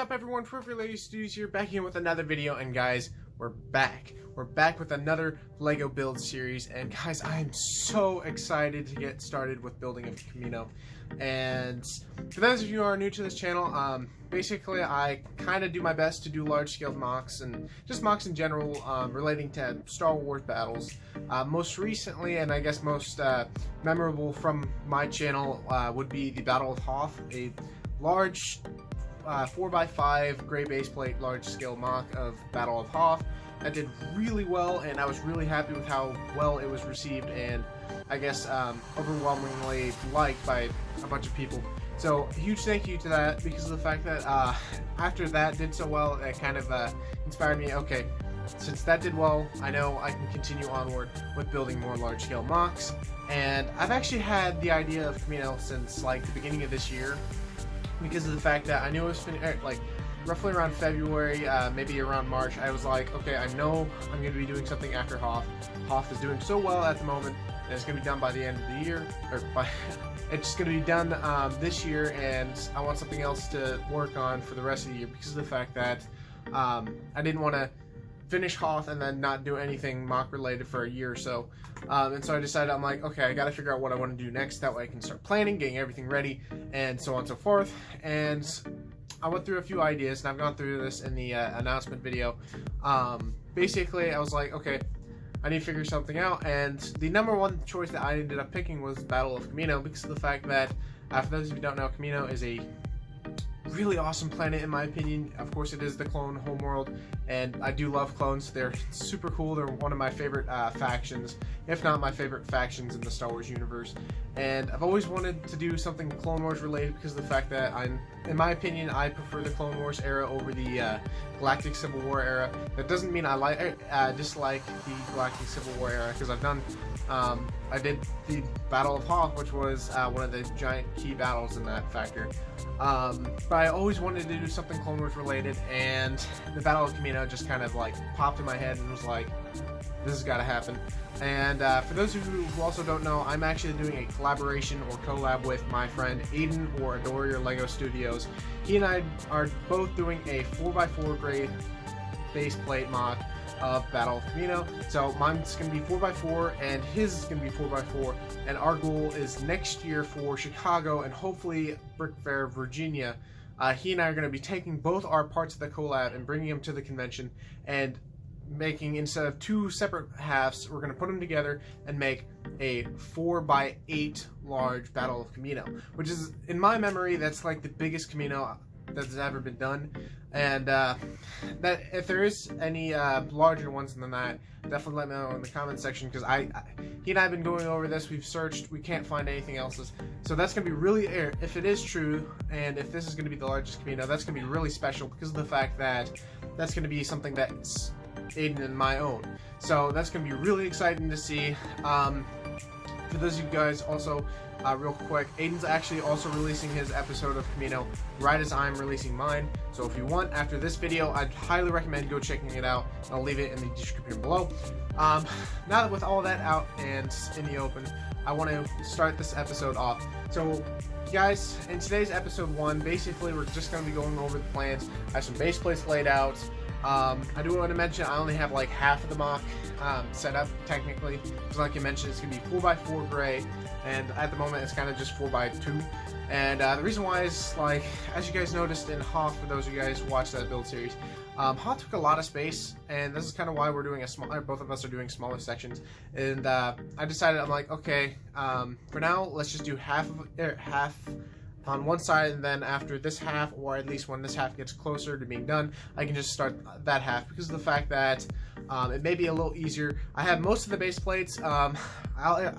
up, everyone? AdorierLegoStudios here, back here with another video, and guys, we're back. We're back with another Lego build series, and guys, I am so excited to get started with building a Kamino. And for those of you who are new to this channel, basically I kind of do my best to do large-scale mocks, and just mocks in general, relating to Star Wars battles. Most recently, and I guess most memorable from my channel, would be the Battle of Hoth, a large 4x5 gray base plate large scale mock of Battle of Hoth that did really well, and I was really happy with how well it was received, and I guess overwhelmingly liked by a bunch of people. So a huge thank you to that, because of the fact that after that did so well, it kind of inspired me. Okay, since that did well, I know I can continue onward with building more large scale mocks. And I've actually had the idea of Kamino since like the beginning of this year, because of the fact that I knew it was like roughly around February, maybe around March. I was like, okay, I know I'm going to be doing something after Hoth. Hoth is doing so well at the moment, and it's going to be done by the end of the year, or by it's going to be done this year, and I want something else to work on for the rest of the year, because of the fact that I didn't want to finish Hoth and then not do anything mock related for a year or so. And so I decided, I'm like, okay, I gotta figure out what I want to do next, that way I can start planning, getting everything ready, and so on and so forth. And I went through a few ideas, and I've gone through this in the announcement video. Basically, I was like, okay, I need to figure something out, and the number one choice that I ended up picking was Battle of Kamino, because of the fact that, for those of you who don't know, Kamino is a really awesome planet in my opinion. Of course, it is the clone homeworld, and I do love clones. They're super cool. They're one of my favorite factions, if not my favorite factions in the Star Wars universe. And I've always wanted to do something Clone Wars related, because of the fact that in my opinion, I prefer the Clone Wars era over the Galactic Civil War era. That doesn't mean I dislike the Galactic Civil War era, because I've done I did the Battle of Hoth, which was one of the giant key battles in that factor. But I always wanted to do something Clone Wars related, and the Battle of Kamino just kind of like popped in my head and was like, this has got to happen. And for those of you who also don't know, I'm actually doing a collaboration or collab with my friend Aiden or AdorierLegoStudios. He and I are both doing a 4x4 grade base plate mock of Battle of Kamino. So mine's going to be 4x4 and his is going to be 4x4, and our goal is next year for Chicago and hopefully Brick Fair, Virginia. He and I are going to be taking both our parts of the collab and bringing them to the convention, and making, instead of two separate halves, we're going to put them together and make a 4x8 large Battle of Kamino, which is, in my memory, that's like the biggest Kamino that's ever been done. And that if there is any larger ones than that, definitely let me know in the comment section, because he and I have been going over this. We've searched, we can't find anything else. So that's gonna be really, if it is true, and if this is gonna be the largest Kamino, that's gonna be really special, because of the fact that that's gonna be something that's Aiden and my own. So that's gonna be really exciting to see. For those of you guys also, real quick, Aiden's actually also releasing his episode of Kamino right as I'm releasing mine. So if you want, after this video, I'd highly recommend go checking it out. I'll leave it in the description below. Now that with all that out and in the open, I want to start this episode off. So guys, in today's episode 1, basically we're just going to be going over the plans. I have some base plates laid out. I do want to mention I only have like half of the mock set up technically, because like I mentioned, it's going to be 4x4 gray, and at the moment it's kind of just 4x2. And the reason why is, like, as you guys noticed in Hoth, for those of you guys who watched that build series, Hoth took a lot of space, and this is kind of why we're doing a small, both of us are doing smaller sections. And I decided, I'm like, okay, for now let's just do half on one side, and then after this half, or at least when this half gets closer to being done, I can just start that half, because of the fact that it may be a little easier. I have most of the base plates. I'll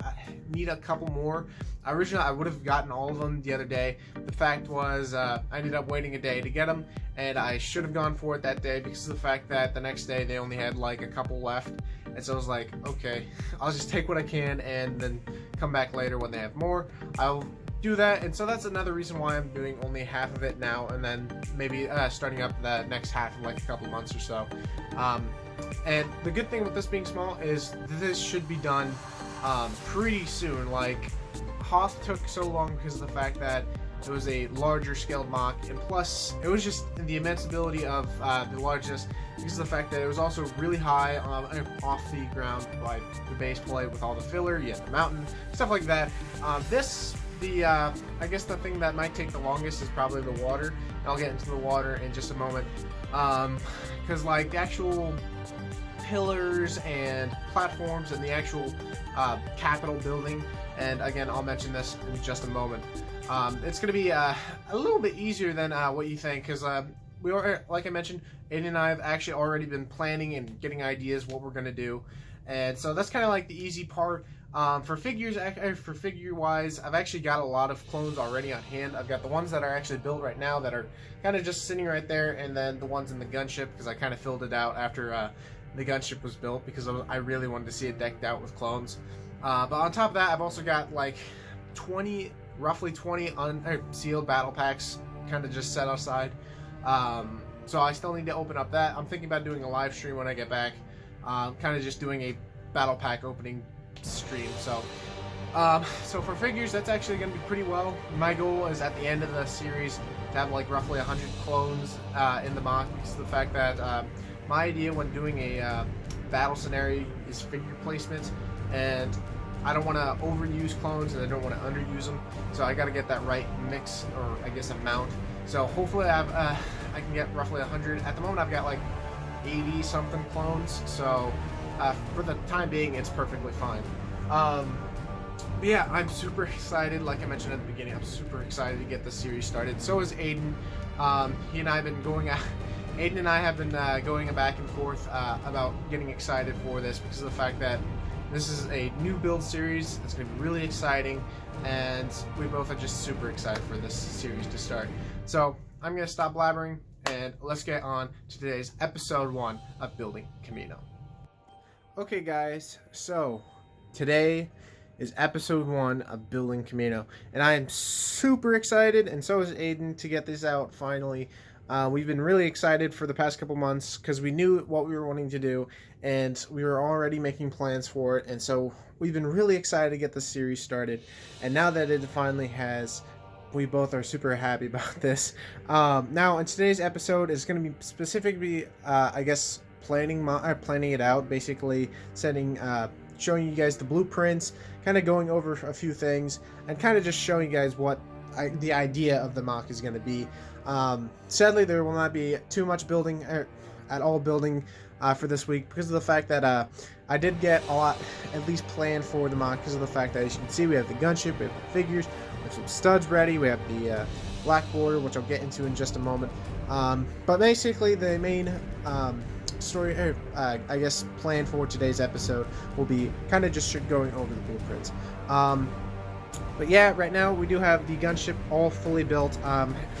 need a couple more. Originally, I would have gotten all of them the other day. The fact was, I ended up waiting a day to get them, and I should have gone for it that day, because of the fact that the next day they only had like a couple left. And so I was like, okay, I'll just take what I can and then come back later when they have more. I'll do that. And so that's another reason why I'm doing only half of it now, and then maybe starting up the next half in like a couple months or so. And the good thing with this being small is this should be done pretty soon. Like, Hoth took so long because of the fact that It was a larger scaled mock, and plus it was just the immense ability of the largeness because of the fact that it was also really high off the ground by the base plate with all the filler. You have the mountain, stuff like that. I guess the thing that might take the longest is probably the water. And I'll get into the water in just a moment, because like the actual pillars and platforms and the actual Capitol building, and again I'll mention this in just a moment. It's going to be a little bit easier than what you think, because we are, like I mentioned, Aiden and I have actually already been planning and getting ideas what we're going to do, and so that's kind of like the easy part. For figure wise, I've actually got a lot of clones already on hand. I've got the ones that are actually built right now that are kind of just sitting right there, and then the ones in the gunship, because I kind of filled it out after the gunship was built, because I really wanted to see it decked out with clones. But on top of that, I've also got like roughly 20 sealed battle packs kind of just set aside. So I still need to open up that. I'm thinking about doing a live stream when I get back, kind of just doing a battle pack opening stream. So for figures, that's actually going to be pretty well. My goal is at the end of the series to have like roughly 100 clones in the mock, because of the fact that my idea when doing a battle scenario is figure placement, and I don't want to overuse clones and I don't want to underuse them, so I got to get that right mix, or I guess amount. So hopefully I can get roughly 100. At the moment I've got like 80 something clones, so for the time being it's perfectly fine. But yeah, I'm super excited. Like I mentioned at the beginning, I'm super excited to get this series started. So is Aiden. He and I have been going Aiden and I have been going back and forth about getting excited for this, because of the fact that this is a new build series. It's going to be really exciting, and we both are just super excited for this series to start. So I'm going to stop blabbering, and let's get on to today's episode 1 of Building Kamino. Okay guys, so today is episode 1 of Building Kamino, and I am super excited, and so is Aiden, to get this out finally. We've been really excited for the past couple months because we knew what we were wanting to do, and we were already making plans for it, and so we've been really excited to get this series started. And now that it finally has, we both are super happy about this. Now in today's episode is going to be specifically I guess planning it out, basically showing you guys the blueprints, kind of going over a few things, and kind of just showing you guys what the idea of the mock is going to be. Sadly, there will not be too much building at all for this week, because of the fact that I did get a lot at least planned for the mock, because of the fact that, as you can see, we have the gunship, we have the figures, we have some studs ready, we have the black border, which I'll get into in just a moment. But basically the main story, I guess, plan for today's episode will be kind of just going over the blueprints. But yeah, right now we do have the gunship all fully built.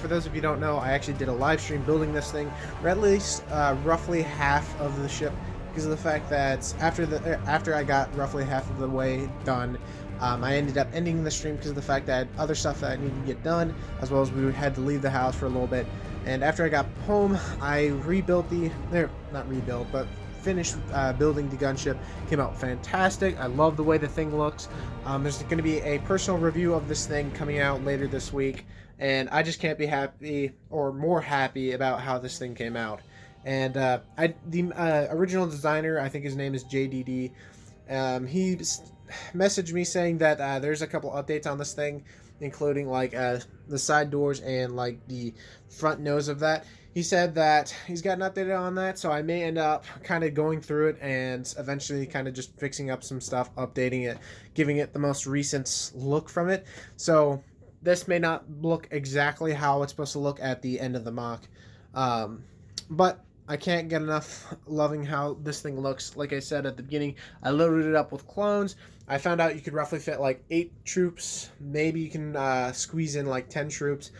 For those of you who don't know, I actually did a live stream building this thing. We're at least roughly half of the ship, because of the fact that after I got roughly half of the way done, I ended up ending the stream because of the fact that I had other stuff that I needed to get done, as well as we had to leave the house for a little bit. And after I got home, I finished building the gunship. Came out fantastic. I love the way the thing looks. There's going to be a personal review of this thing coming out later this week, and I just can't be happy or more happy about how this thing came out. And the original designer, I think his name is JDD, he messaged me saying that there's a couple updates on this thing, including like the side doors and like the front nose of that. He said that he's got an update on that, so I may end up kind of going through it and eventually kind of just fixing up some stuff, updating it, giving it the most recent look from it. So this may not look exactly how it's supposed to look at the end of the mock, but I can't get enough loving how this thing looks. Like I said at the beginning, I loaded it up with clones. I found out you could roughly fit like 8 troops. Maybe you can squeeze in like 10 troops.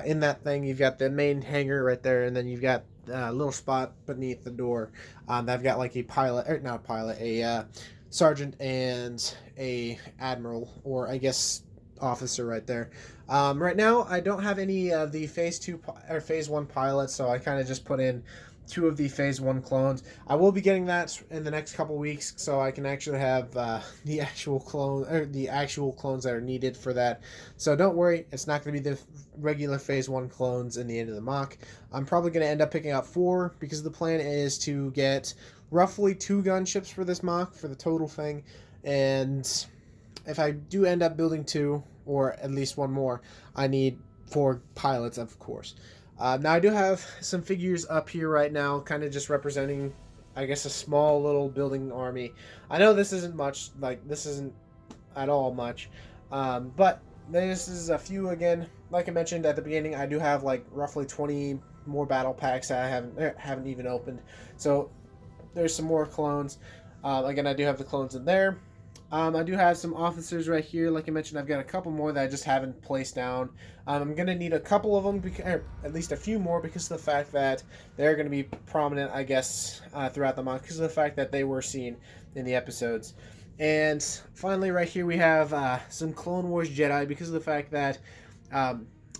In that thing, you've got the main hangar right there, and then you've got a little spot beneath the door. I've got like a pilot, or not a pilot, a sergeant and a admiral, or I guess officer right there. Right now, I don't have any of the phase 1 pilots, so I kind of just put in 2 of the Phase 1 clones. I will be getting that in the next couple weeks, so I can actually have the actual clones that are needed for that. So don't worry, it's not going to be the regular Phase 1 clones in the end of the mock. I'm probably going to end up picking up 4 because the plan is to get roughly 2 gunships for this mock for the total thing. And if I do end up building 2, or at least 1 more, I need 4 pilots, of course. Now I do have some figures up here right now, kind of just representing, I guess, a small little building army. I know this isn't much, like, this isn't at all much, but this is a few again. Like I mentioned at the beginning, I do have like roughly 20 more battle packs that I haven't even opened. So there's some more clones. Again, I do have the clones in there. I do have some officers right here. Like I mentioned, I've got a couple more that I just haven't placed down. I'm going to need a couple of them, or at least a few more, because of the fact that they're going to be prominent, I guess, throughout the month, because of the fact that they were seen in the episodes. And finally, right here, we have some Clone Wars Jedi, because of the fact that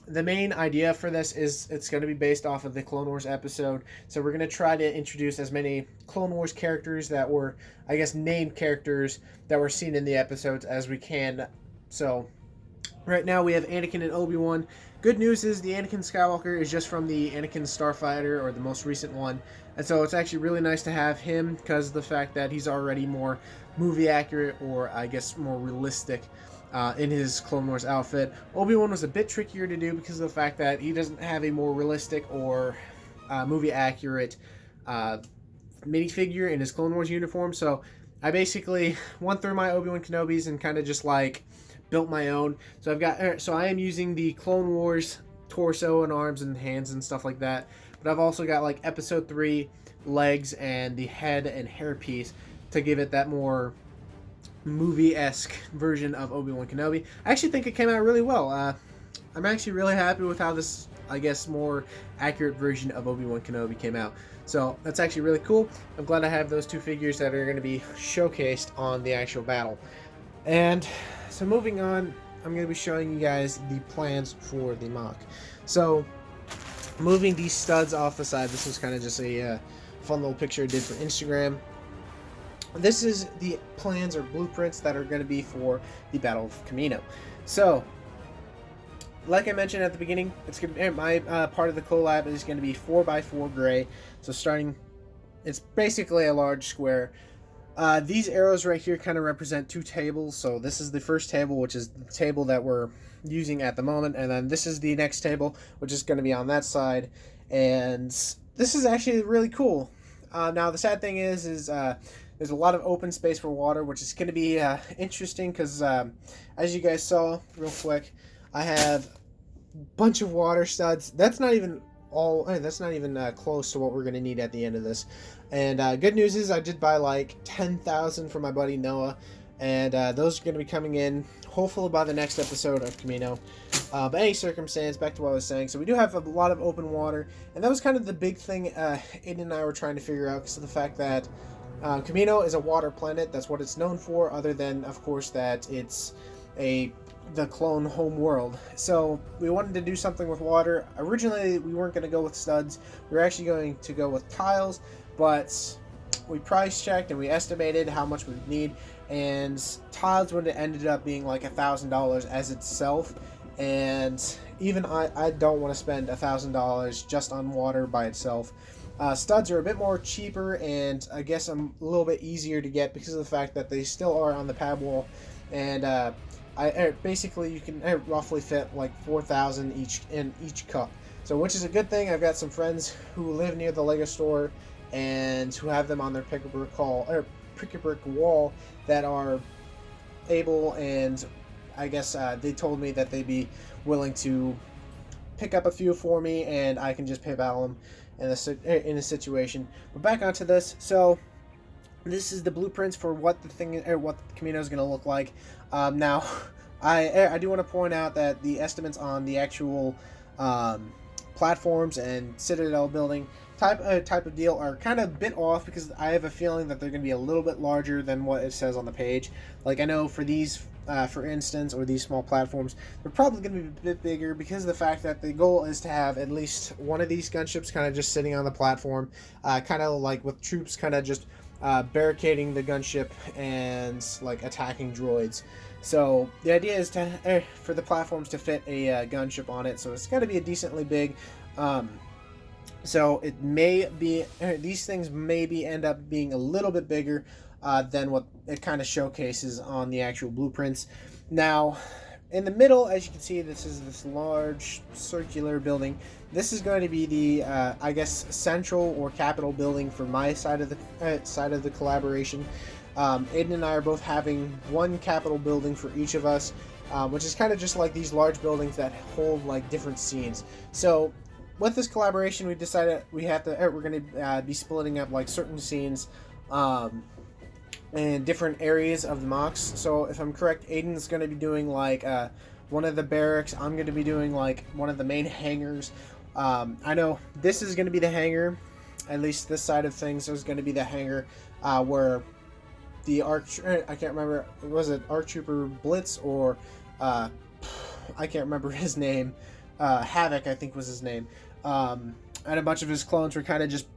the main idea for this is it's going to be based off of the Clone Wars episode. So we're going to try to introduce as many Clone Wars characters that were, I guess, named characters that were seen in the episodes as we can. So right now we have Anakin and Obi-Wan. Good news is the Anakin Skywalker is just from the Anakin Starfighter, or the most recent one. And so it's actually really nice to have him because of the fact that he's already more movie accurate, or I guess more realistic in his Clone Wars outfit. Obi-Wan was a bit trickier to do because of the fact that he doesn't have a more realistic or movie accurate minifigure in his Clone Wars uniform. So I basically went through my Obi-Wan Kenobis and kind of just like built my own. So I am using the Clone Wars torso and arms and hands and stuff like that. But I've also got like Episode 3 legs and the head and hairpiece to give it that more movie-esque version of Obi-Wan Kenobi. I actually think it came out really well. I'm actually really happy with how this, I guess, more accurate version of Obi-Wan Kenobi came out. So that's actually really cool. I'm glad I have those 2 figures that are going to be showcased on the actual battle. And so moving on, I'm going to be showing you guys the plans for the mock. So moving these studs off the side, this was kind of just a fun little picture I did for Instagram. This is the plans or blueprints that are going to be for the Battle of Kamino. So, like I mentioned at the beginning, it's going to be, my part of the collab is going to be 4x4 gray. So it's basically a large square. These arrows right here kind of represent 2 tables. So this is the first table, which is the table that we're using at the moment, and then this is the next table, which is going to be on that side. And this is actually really cool. Now the sad thing is there's a lot of open space for water, which is going to be interesting because, as you guys saw real quick, I have a bunch of water studs. That's not even close to what we're going to need at the end of this. And good news is I did buy like 10,000 for my buddy Noah, and those are going to be coming in hopefully by the next episode of Kamino. But any circumstance, back to what I was saying, so we do have a lot of open water, and that was kind of the big thing Aiden and I were trying to figure out, because of the fact that Kamino is a water planet. That's what it's known for, other than, of course, that it's the clone home world. So we wanted to do something with water. Originally, we weren't going to go with studs. We were actually going to go with tiles, but we price checked and we estimated how much we would need, and tiles would have ended up being like $1,000 as itself. And even I don't want to spend $1,000 just on water by itself. Studs are a bit more cheaper, and I guess a little bit easier to get because of the fact that they still are on the pad wall, and basically you can roughly fit like 4,000 in each cup. So, which is a good thing. I've got some friends who live near the Lego store and who have them on their pick-a-brick wall that are able, and I guess they told me that they'd be willing to pick up a few for me, and I can just PayPal them in a situation. But back onto this. So this is the blueprints for what the Kamino is going to look like. Now, I do want to point out that the estimates on the actual platforms and Citadel building type of deal are kind of a bit off, because I have a feeling that they're going to be a little bit larger than what it says on the page. Like, I know for these, for instance, or these small platforms, they're probably going to be a bit bigger, because of the fact that the goal is to have at least one of these gunships kind of just sitting on the platform, kind of like with troops kind of just barricading the gunship and like attacking droids. So the idea is to for the platforms to fit a gunship on it, so it's got to be a decently big. So it may be, these things maybe end up being a little bit bigger than what it kind of showcases on the actual blueprints. Now, in the middle, as you can see, this is this large circular building. This is going to be the, I guess, central or capital building for my side of the collaboration. Aiden and I are both having one capital building for each of us, which is kind of just like these large buildings that hold like different scenes. So with this collaboration, we decided we're going to be splitting up like certain scenes in different areas of the MOCs. So if I'm correct, Aiden's going to be doing like one of the barracks. I'm going to be doing like one of the main hangars. I know this is going to be the hangar, at least this side of things is going to be the hangar where the I can't remember, was it ARC Trooper Blitz or I can't remember his name, Havoc I think was his name, and a bunch of his clones were kind of just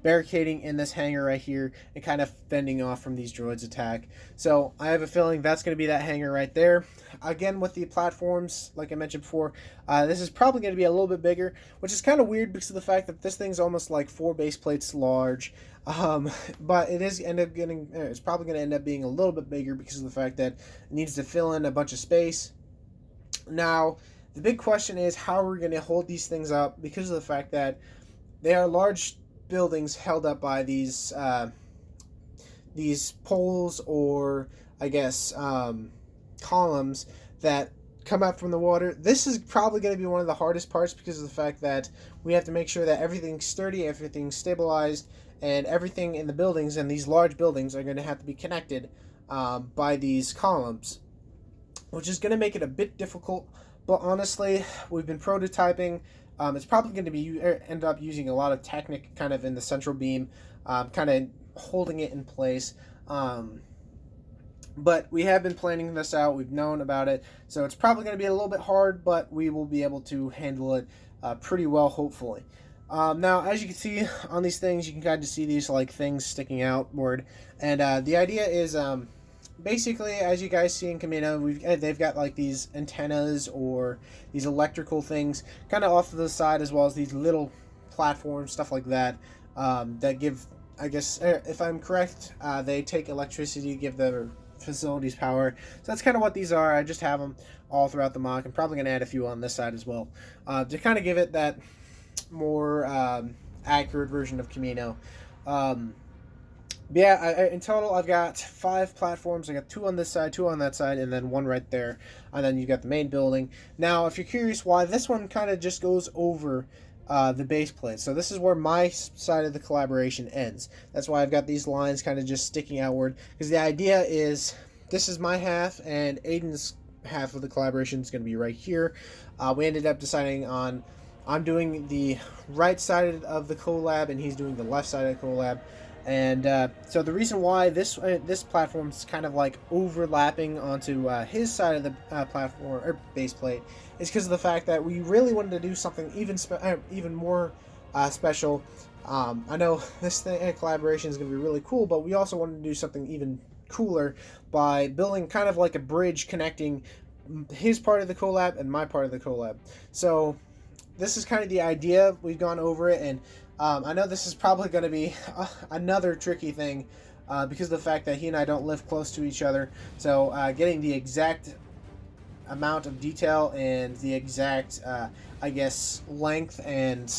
barricading in this hangar right here and kind of fending off from these droids' attack. So I have a feeling that's going to be that hangar right there. Again, with the platforms, like I mentioned before, this is probably going to be a little bit bigger, which is kind of weird because of the fact that this thing's almost like 4 base plates large. But it's probably going to end up being a little bit bigger because of the fact that it needs to fill in a bunch of space. Now, the big question is how we're going to hold these things up, because of the fact that they are large buildings held up by these poles, or I guess columns that come up from the water. This is probably going to be one of the hardest parts, because of the fact that we have to make sure that everything's sturdy, everything's stabilized, and everything in the buildings, and these large buildings, are going to have to be connected by these columns, which is going to make it a bit difficult. But honestly, we've been prototyping. It's probably going to be end up using a lot of Technic kind of in the central beam, kind of holding it in place. But we have been planning this out. We've known about it. So it's probably going to be a little bit hard, but we will be able to handle it pretty well, hopefully. Now, as you can see on these things, you can kind of see these like things sticking outward. And the idea is basically, as you guys see in Kamino, they've got like these antennas or these electrical things kind of off to the side, as well as these little platforms, stuff like that, that give, I guess, if I'm correct, they take electricity to give their facilities power. So that's kind of what these are. I just have them all throughout the MOC. I'm probably going to add a few on this side as well, to kind of give it that more accurate version of Kamino. Yeah, in total, I've got 5 platforms. I got 2 on this side, 2 on that side, and then 1 right there. And then you got the main building. Now, if you're curious why this one kind of just goes over the base plate. So this is where my side of the collaboration ends. That's why I've got these lines kind of just sticking outward. Because the idea is, this is my half, and Aiden's half of the collaboration is going to be right here. We ended up deciding on, I'm doing the right side of the collab, and he's doing the left side of the collab. And so the reason why this platform is kind of like overlapping onto his side of the platform or base plate is because of the fact that we really wanted to do something even more special. I know this collaboration is going to be really cool, but we also wanted to do something even cooler by building kind of like a bridge connecting his part of the collab and my part of the collab. So this is kind of the idea. We've gone over it, and I know this is probably going to be another tricky thing because of the fact that he and I don't live close to each other. So getting the exact amount of detail and the exact, I guess, length and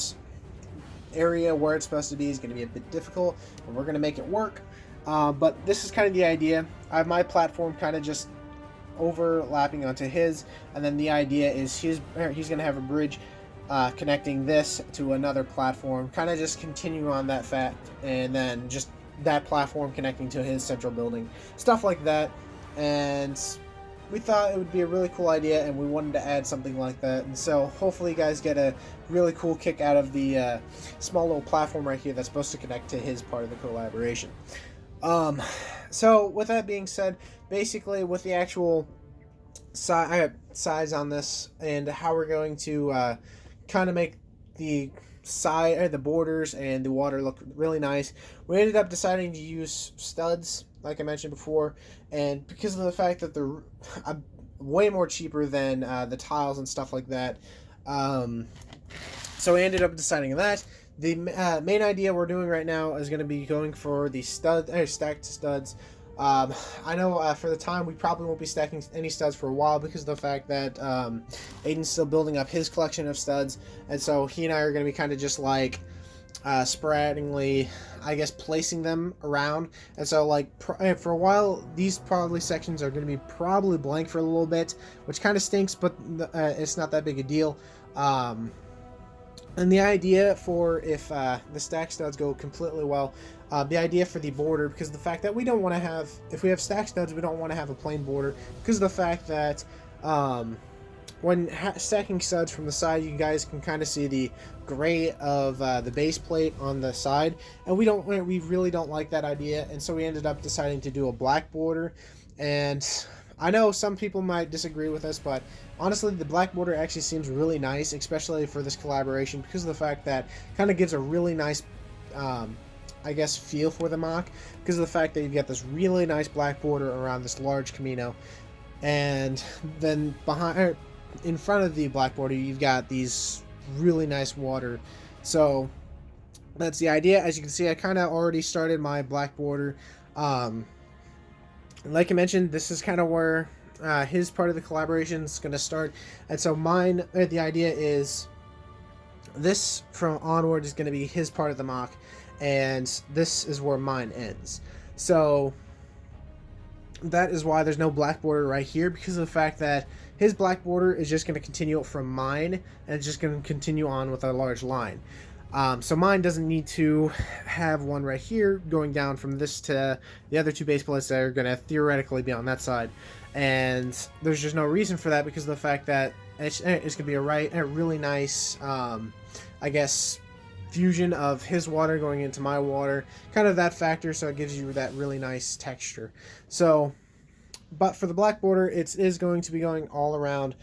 area where it's supposed to be is going to be a bit difficult, but we're going to make it work. But this is kind of the idea. I have my platform kind of just overlapping onto his, and then the idea is he's going to have a bridge connecting this to another platform, kind of just continue on that fact, and then just that platform connecting to his central building, stuff like that. And we thought it would be a really cool idea, and we wanted to add something like that. And so hopefully you guys get a really cool kick out of the small little platform right here that's supposed to connect to his part of the collaboration. So with that being said, basically with the actual size on this and how we're going to kind of make the the borders and the water look really nice, we ended up deciding to use studs, like I mentioned before, and because of the fact that they're way more cheaper than the tiles and stuff like that, so we ended up deciding that. The main idea we're doing right now is going to be going for the stacked studs. I know for the time we probably won't be stacking any studs for a while because of the fact that Aiden's still building up his collection of studs, and so he and I are going to be kind of just like sporadically, I guess, placing them around. And so like for a while these sections are going to be probably blank for a little bit, which kind of stinks, but it's not that big a deal. And the idea for if the stack studs go completely well, the idea for the border, because of the fact that we don't want to have, if we have stack studs, we don't want to have a plain border, because of the fact that when stacking studs from the side, you guys can kind of see the gray of the base plate on the side, and we really don't like that idea, and so we ended up deciding to do a black border. And I know some people might disagree with us, but honestly, the black border actually seems really nice, especially for this collaboration, because of the fact that it kind of gives a really nice, I guess, feel for the MOC, because of the fact that you've got this really nice black border around this large Kamino, and then in front of the black border, you've got these really nice water. So that's the idea. As you can see, I kind of already started my black border. Like I mentioned, this is kind of where his part of the collaboration is going to start, and so mine, the idea is this from onward is going to be his part of the MOC, and this is where mine ends. So that is why there's no black border right here, because of the fact that his black border is just going to continue from mine, and it's just going to continue on with a large line. So mine doesn't need to have one right here going down from this to the other two base plates that are going to theoretically be on that side. And there's just no reason for that, because of the fact that it's going to be a really nice, I guess, fusion of his water going into my water. Kind of that factor, so it gives you that really nice texture. So, but for the black border, it is going to be going all around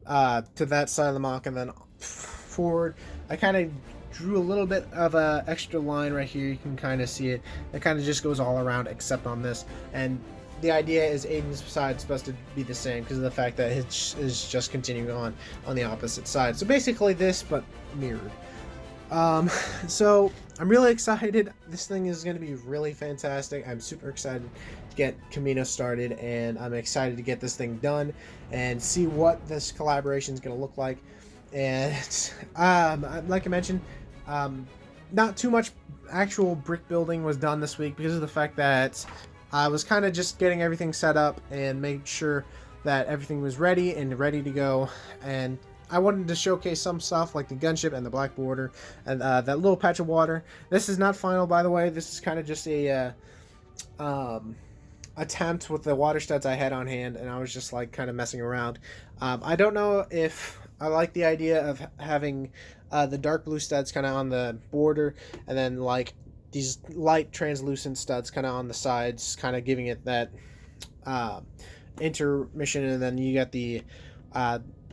to that side of the MOC, and then forward. I kind of drew a little bit of a extra line right here. You can kind of see it. It kind of just goes all around except on this. And the idea is Aiden's side is supposed to be the same because of the fact that it is just continuing on the opposite side. So basically this, but mirrored. So I'm really excited. This thing is going to be really fantastic. I'm super excited to get Kamino started, and I'm excited to get this thing done and see what this collaboration is going to look like. And like I mentioned, not too much actual brick building was done this week because of the fact that I was kind of just getting everything set up and make sure that everything was ready to go. And I wanted to showcase some stuff like the gunship and the black border and that little patch of water. This is not final, by the way. This is kind of just a attempt with the water studs I had on hand, and I was just like kind of messing around. I don't know if I like the idea of having the dark blue studs kind of on the border, and then like these light translucent studs kind of on the sides, kind of giving it that intermission, and then you got the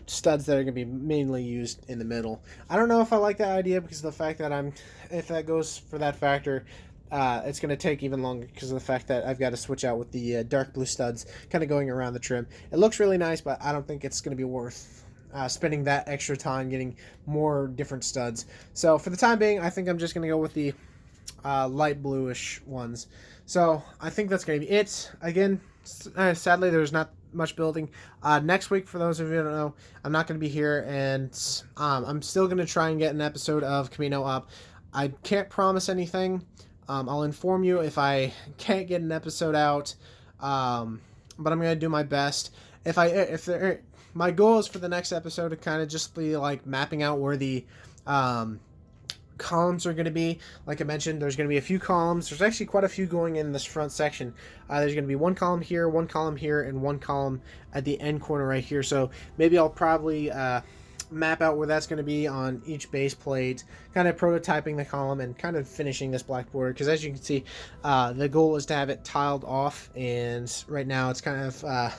studs that are going to be mainly used in the middle. I don't know if I like that idea because of the fact that if that goes for that factor, it's going to take even longer because of the fact that I've got to switch out with the dark blue studs kind of going around the trim. It looks really nice, but I don't think it's going to be worth spending that extra time getting more different studs. So for the time being, I think I'm just going to go with the light bluish ones. So I think that's going to be it. Again, sadly, there's not much building. Next week, for those of you who don't know, I'm not going to be here, and I'm still going to try and get an episode of Kamino up. I can't promise anything. I'll inform you if I can't get an episode out, but I'm going to do my best. My goal is for the next episode to kind of just be like mapping out where the columns are going to be. Like I mentioned, there's going to be a few columns. There's actually quite a few going in this front section. There's going to be one column here, and one column at the end corner right here. So maybe I'll probably map out where that's going to be on each base plate, kind of prototyping the column and kind of finishing this black border, because as you can see, the goal is to have it tiled off, and right now it's kind of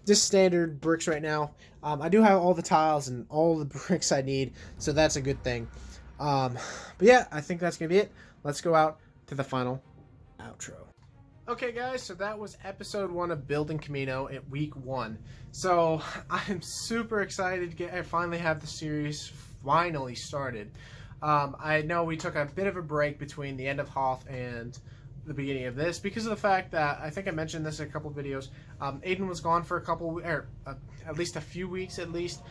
just standard bricks right now. I do have all the tiles and all the bricks I need, so that's a good thing. But yeah, I think that's gonna be it. Let's go out to the final outro. Okay guys, so that was episode 1 of Building Kamino at week 1. So I'm super excited to finally have the series finally started. I know we took a bit of a break between the end of Hoth and the beginning of this because of the fact that, I think I mentioned this in a couple of videos, Aiden was gone for at least a few weeks at least.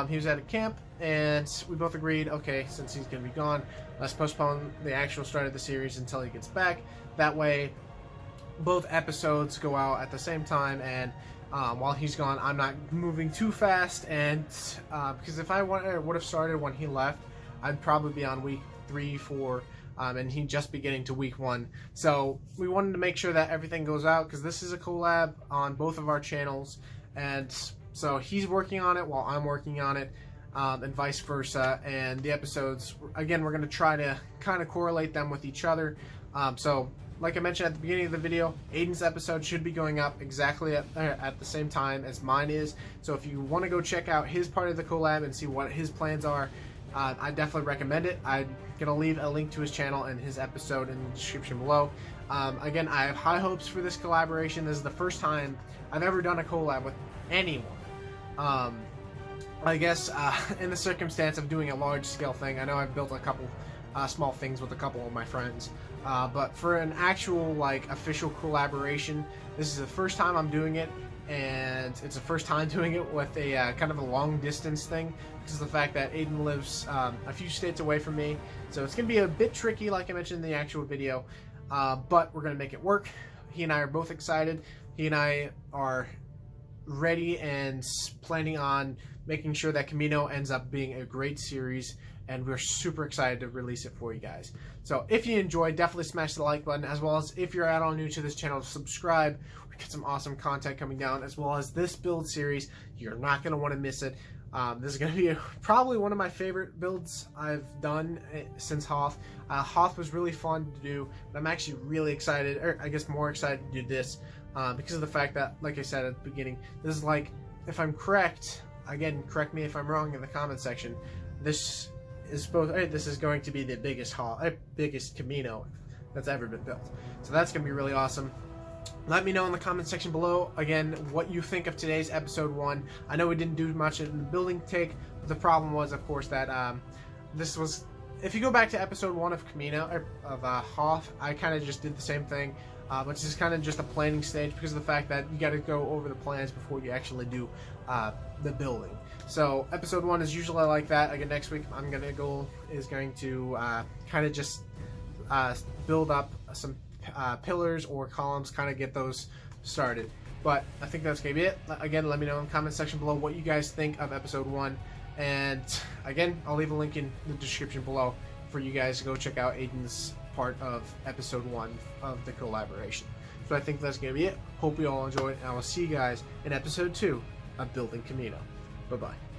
He was at a camp, and we both agreed, okay, since he's going to be gone, let's postpone the actual start of the series until he gets back. That way, both episodes go out at the same time, and while he's gone, I'm not moving too fast, and because if I would have started when he left, I'd probably be on week 3, 4, and he'd just be getting to week 1. So we wanted to make sure that everything goes out, because this is a collab on both of our channels, and so he's working on it while I'm working on it, and vice versa. And the episodes, again, we're going to try to kind of correlate them with each other. So like I mentioned at the beginning of the video, Aiden's episode should be going up exactly at the same time as mine is. So if you want to go check out his part of the collab and see what his plans are, I definitely recommend it. I'm going to leave a link to his channel and his episode in the description below. Again, I have high hopes for this collaboration. This is the first time I've ever done a collab with anyone. I guess in the circumstance of doing a large scale thing, I know I've built a couple small things with a couple of my friends, but for an actual like official collaboration, this is the first time I'm doing it, and it's the first time doing it with a kind of a long distance thing, because of the fact that Aiden lives a few states away from me, so it's gonna be a bit tricky, like I mentioned in the actual video, but we're gonna make it work. He and I are both excited. He and I are ready and planning on making sure that Kamino ends up being a great series, and we're super excited to release it for you guys. So if you enjoyed, definitely smash the like button, as well as if you're at all new to this channel, subscribe. We got some awesome content coming down, as well as this build series. You're not going to want to miss it. This is going to be probably one of my favorite builds I've done since Hoth. Hoth was really fun to do, but I'm actually really excited, or I guess more excited to do this, because of the fact that, like I said at the beginning, this is like, if I'm correct, again, correct me if I'm wrong in the comment section, this is going to be the biggest Kamino that's ever been built. So that's going to be really awesome. Let me know in the comment section below, again, what you think of today's episode 1. I know we didn't do much in the building take, but the problem was, of course, that this was, if you go back to episode 1 of Kamino, or of Hoth, I kind of just did the same thing, which is kind of just a planning stage, because of the fact that you got to go over the plans before you actually do the building. So episode 1 is usually like that. Again, next week I'm going to kind of just build up some pillars or columns, kind of get those started. But I think that's going to be it. Again, let me know in the comment section below what you guys think of episode 1. And again, I'll leave a link in the description below for you guys to go check out Aiden's part of episode 1 of the collaboration. So I think that's going to be it. Hope you all enjoyed, and I will see you guys in episode 2 of Building Kamino. Bye-bye.